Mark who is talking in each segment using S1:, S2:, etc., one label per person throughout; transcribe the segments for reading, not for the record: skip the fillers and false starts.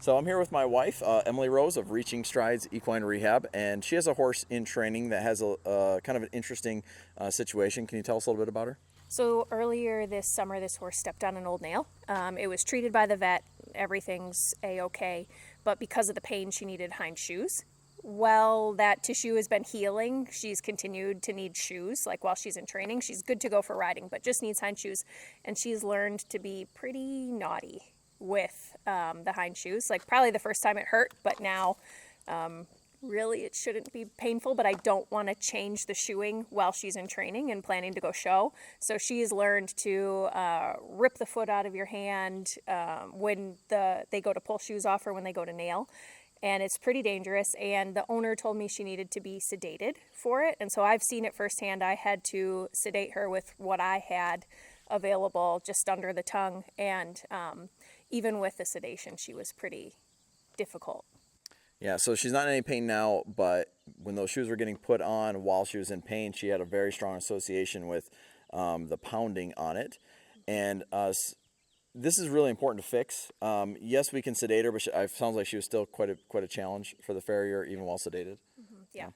S1: So I'm here with my wife, Emily Rose of Reaching Strides Equine Rehab, and she has a horse in training that has a kind of an interesting situation. Can you tell us a little bit about her?
S2: So earlier this summer, this horse stepped on an old nail. It was treated by the vet. Everything's a-okay, but because of the pain, she needed hind shoes. Well, that tissue has been healing. She's continued to need shoes. Like while she's in training, she's good to go for riding, but just needs hind shoes. And she's learned to be pretty naughty with the hind shoes. Like probably the first time it hurt, but now really it shouldn't be painful, but I don't want to change the shoeing while she's in training and planning to go show. So she's learned to rip the foot out of your hand when they go to pull shoes off or when they go to nail. And it's pretty dangerous. And the owner told me she needed to be sedated for it. And so I've seen it firsthand. I had to sedate her with what I had available just under the tongue. And even with the sedation, she was pretty difficult.
S1: Yeah, so she's not in any pain now, but when those shoes were getting put on while she was in pain, she had a very strong association with the pounding on it. And this is really important to fix. Yes, we can sedate her, but it sounds like she was still quite a challenge for the farrier, even while sedated.
S2: Mm-hmm. Yeah.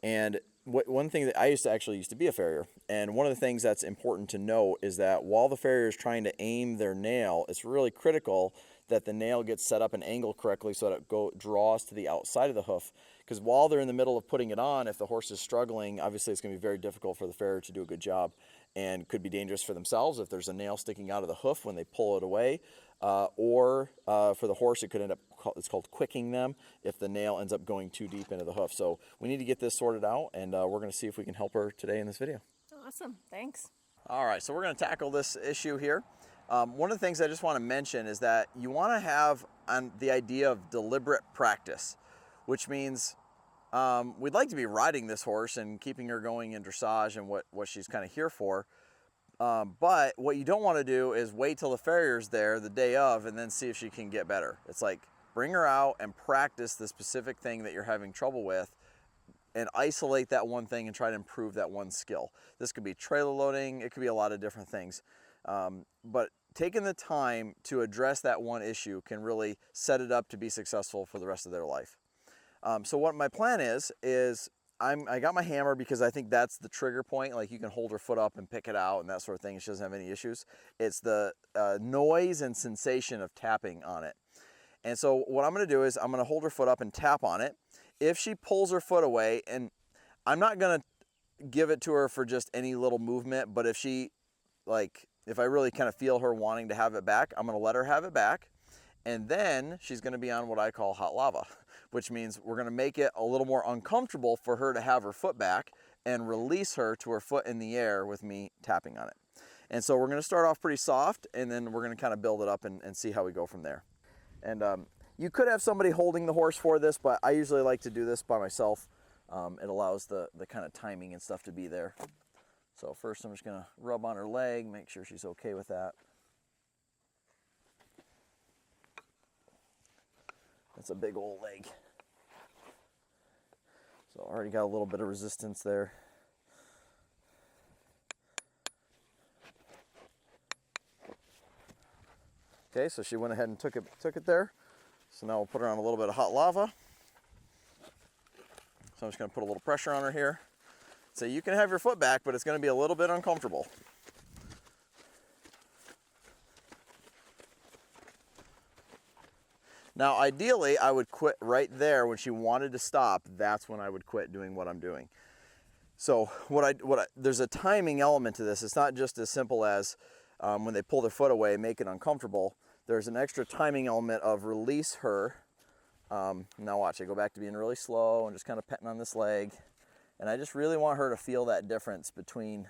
S1: And one thing that I used to be a farrier, and one of the things that's important to know is that while the farrier is trying to aim their nail, it's really critical that the nail gets set up and angled correctly so that it draws to the outside of the hoof. Because while they're in the middle of putting it on, if the horse is struggling, obviously it's going to be very difficult for the farrier to do a good job, and could be dangerous for themselves if there's a nail sticking out of the hoof when they pull it away, or for the horse it could end up, it's called quicking them, if the nail ends up going too deep into the hoof. So we need to get this sorted out, and we're going to see if we can help her today in this video.
S2: Awesome. Thanks.
S1: All right, so we're going to tackle this issue here. One of the things I just want to mention is that you want to have the idea of deliberate practice, which means we'd like to be riding this horse and keeping her going in dressage and what she's kind of here for. But what you don't want to do is wait till the farrier's there the day of and then see if she can get better. It's like bring her out and practice the specific thing that you're having trouble with, and isolate that one thing and try to improve that one skill. This could be trailer loading, it could be a lot of different things. But taking the time to address that one issue can really set it up to be successful for the rest of their life. So what my plan is I got my hammer because I think that's the trigger point. Like you can hold her foot up and pick it out and that sort of thing. She doesn't have any issues. It's the noise and sensation of tapping on it. And so what I'm going to do is I'm going to hold her foot up and tap on it. If she pulls her foot away, and I'm not going to give it to her for just any little movement, but if I really kind of feel her wanting to have it back, I'm going to let her have it back. And then she's going to be on what I call hot lava, which means we're going to make it a little more uncomfortable for her to have her foot back and release her to her foot in the air with me tapping on it. And so we're going to start off pretty soft, and then we're going to kind of build it up and see how we go from there. And you could have somebody holding the horse for this, but I usually like to do this by myself. It allows the kind of timing and stuff to be there. So first I'm just going to rub on her leg, make sure she's okay with that. That's a big old leg. So already got a little bit of resistance there. Okay, so she went ahead and took it there. So now we'll put her on a little bit of hot lava. So I'm just going to put a little pressure on her here. So you can have your foot back, but it's going to be a little bit uncomfortable. Now, ideally, I would quit right there when she wanted to stop. That's when I would quit doing what I'm doing. So there's a timing element to this. It's not just as simple as when they pull their foot away, make it uncomfortable. There's an extra timing element of release her. Now watch, I go back to being really slow and just kind of petting on this leg. And I just really want her to feel that difference between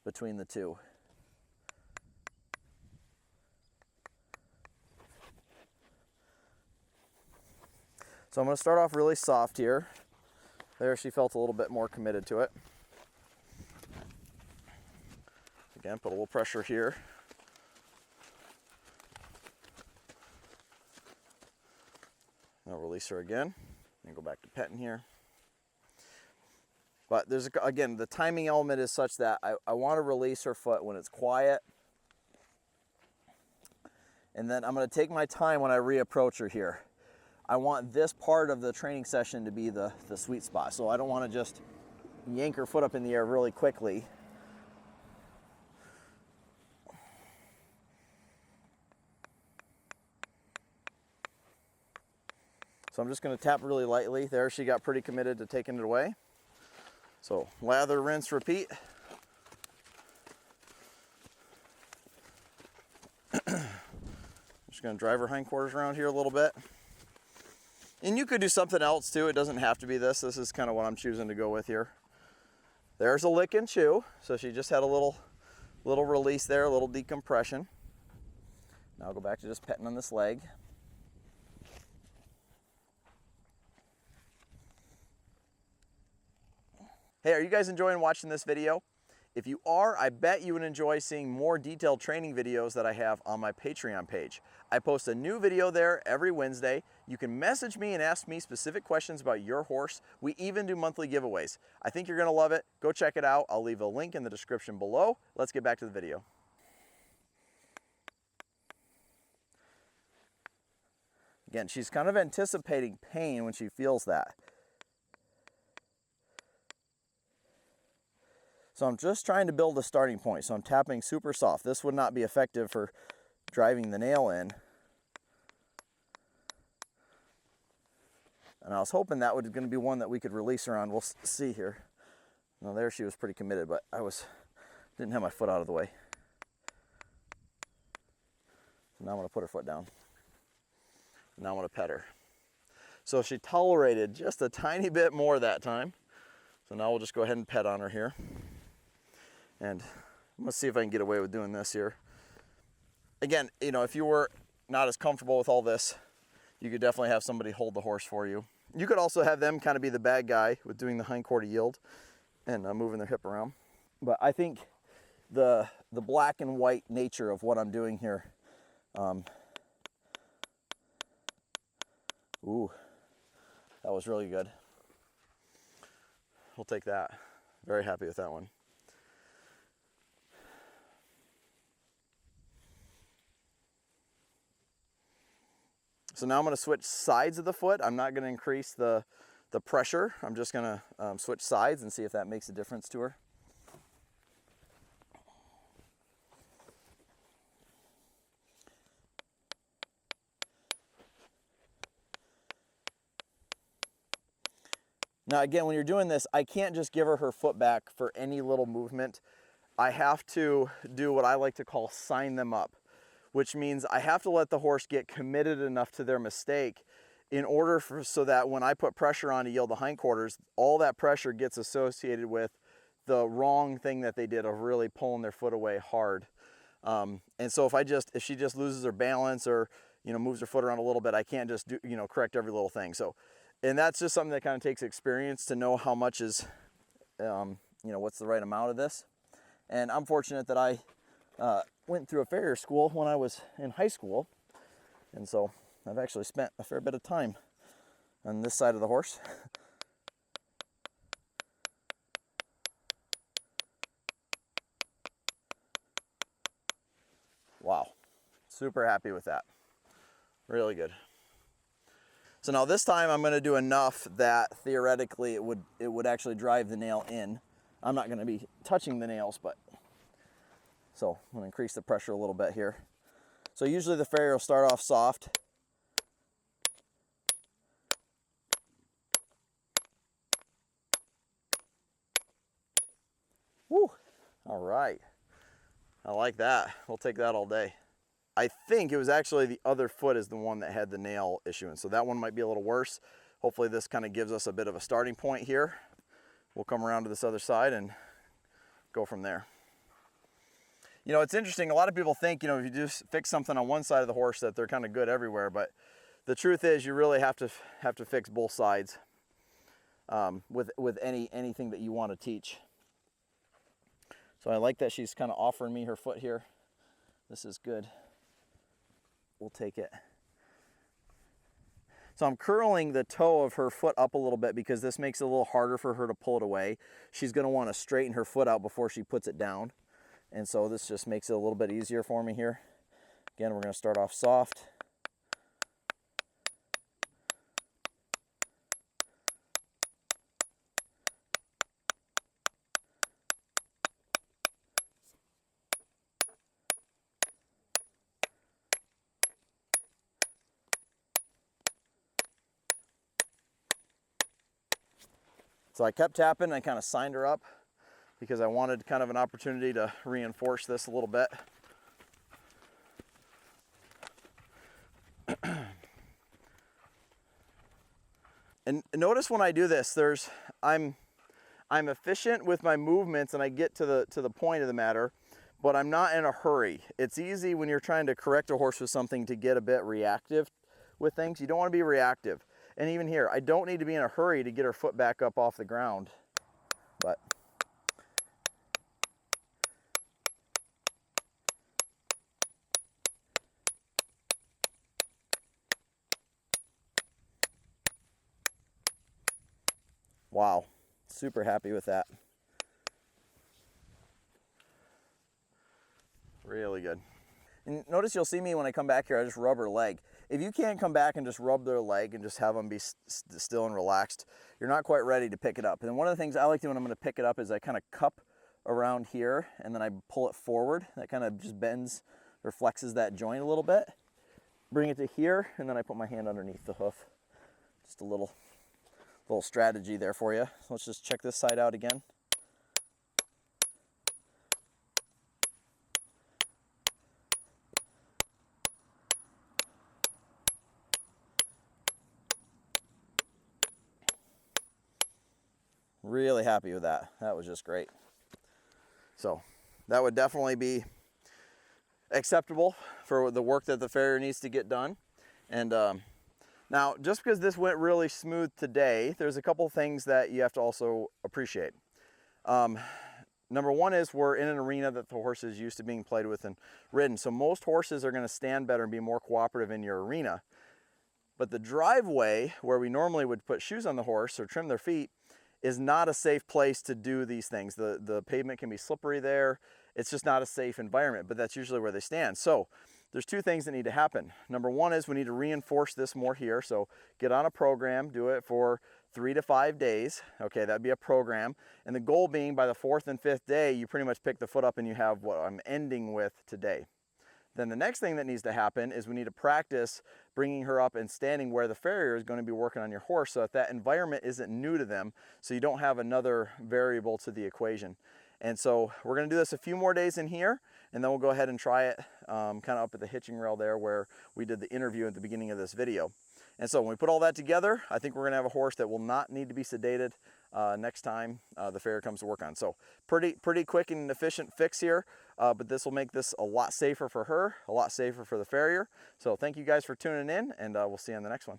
S1: the two. So I'm going to start off really soft here. There, she felt a little bit more committed to it. Again, put a little pressure here. I'll release her again and go back to petting here. But again, the timing element is such that I want to release her foot when it's quiet And then I'm going to take my time when I reapproach her here. I want this part of the training session to be the sweet spot. So I don't want to just yank her foot up in the air really quickly. So I'm just going to tap really lightly. There, she got pretty committed to taking it away. So lather, rinse, repeat. Just going to drive her hindquarters around here a little bit. And you could do something else too. It doesn't have to be this. This is kind of what I'm choosing to go with here. There's a lick and chew. So she just had a little release there, a little decompression. Now I'll go back to just petting on this leg. Hey, are you guys enjoying watching this video? If you are, I bet you would enjoy seeing more detailed training videos that I have on my Patreon page. I post a new video there every Wednesday. You can message me and ask me specific questions about your horse. We even do monthly giveaways. I think you're gonna love it. Go check it out. I'll leave a link in the description below. Let's get back to the video. Again, she's kind of anticipating pain when she feels that. So I'm just trying to build a starting point. So I'm tapping super soft. This would not be effective for driving the nail in. And I was hoping that was going to be one that we could release her on. We'll see here. Now there she was pretty committed, but didn't have my foot out of the way. So now I'm going to put her foot down. Now I'm going to pet her. So she tolerated just a tiny bit more that time. So now we'll just go ahead and pet on her here. And let's see if I can get away with doing this here. Again, you know, if you were not as comfortable with all this, you could definitely have somebody hold the horse for you. You could also have them kind of be the bad guy with doing the hindquarter yield and moving their hip around. But I think the black and white nature of what I'm doing here, ooh, that was really good. We'll take that. Very happy with that one. So now I'm going to switch sides of the foot. I'm not going to increase the pressure. I'm just going to switch sides and see if that makes a difference to her. Now again, when you're doing this, I can't just give her foot back for any little movement. I have to do what I like to call sign them up, which means I have to let the horse get committed enough to their mistake in order so that when I put pressure on to yield the hindquarters, all that pressure gets associated with the wrong thing that they did of really pulling their foot away hard. And so if she just loses her balance or, you know, moves her foot around a little bit, I can't just do, you know, correct every little thing. So, and that's just something that kind of takes experience to know how much is, you know, what's the right amount of this. And I'm fortunate that I went through a farrier school when I was in high school. And so I've actually spent a fair bit of time on this side of the horse. Wow, super happy with that. Really good. So now this time I'm going to do enough that theoretically it would actually drive the nail in. I'm not going to be touching the nails, but so I'm going to increase the pressure a little bit here. So usually the farrier will start off soft. Woo! All right. I like that. We'll take that all day. I think it was actually the other foot is the one that had the nail issue, and so that one might be a little worse. Hopefully this kind of gives us a bit of a starting point here. We'll come around to this other side and go from there. You know, it's interesting. A lot of people think, you know, if you just fix something on one side of the horse that they're kind of good everywhere, but the truth is you really have to fix both sides with anything that you want to teach. So I like that she's kind of offering me her foot here. This is good. We'll take it. So I'm curling the toe of her foot up a little bit because this makes it a little harder for her to pull it away. She's going to want to straighten her foot out before she puts it down. And so this just makes it a little bit easier for me here. Again, we're going to start off soft. So I kept tapping, I kind of signed her up because I wanted kind of an opportunity to reinforce this a little bit. And notice when I do this, I'm efficient with my movements and I get to the point of the matter, but I'm not in a hurry. It's easy when you're trying to correct a horse with something to get a bit reactive with things. You don't want to be reactive. And even here, I don't need to be in a hurry to get her foot back up off the ground. But wow, super happy with that. Really good. And notice you'll see me when I come back here, I just rub her leg. If you can't come back and just rub their leg and just have them be still and relaxed, you're not quite ready to pick it up. And then one of the things I like to do when I'm going to pick it up is I kind of cup around here and then I pull it forward. That kind of just bends or flexes that joint a little bit. Bring it to here and then I put my hand underneath the hoof. Just a little strategy there for you. So let's just check this side out again. Really happy with that. That was just great. So that would definitely be acceptable for the work that the farrier needs to get done. And now, just because this went really smooth today, there's a couple things that you have to also appreciate. Number one is we're in an arena that the horse is used to being played with and ridden. So most horses are going to stand better and be more cooperative in your arena. But the driveway, where we normally would put shoes on the horse or trim their feet, is not a safe place to do these things. The pavement can be slippery there. It's just not a safe environment, but that's usually where they stand. So there's two things that need to happen. Number one is we need to reinforce this more here. So get on a program, do it for 3 to 5 days. Okay, that'd be a program. And the goal being by the 4th and 5th day, you pretty much pick the foot up and you have what I'm ending with today. Then the next thing that needs to happen is we need to practice bringing her up and standing where the farrier is going to be working on your horse so that environment isn't new to them, so you don't have another variable to the equation. And so we're going to do this a few more days in here, and then we'll go ahead and try it kind of up at the hitching rail there where we did the interview at the beginning of this video. And so when we put all that together, I think we're going to have a horse that will not need to be sedated next time the farrier comes to work on. So pretty quick and efficient fix here, but this will make this a lot safer for her, a lot safer for the farrier. So thank you guys for tuning in, and we'll see you on the next one.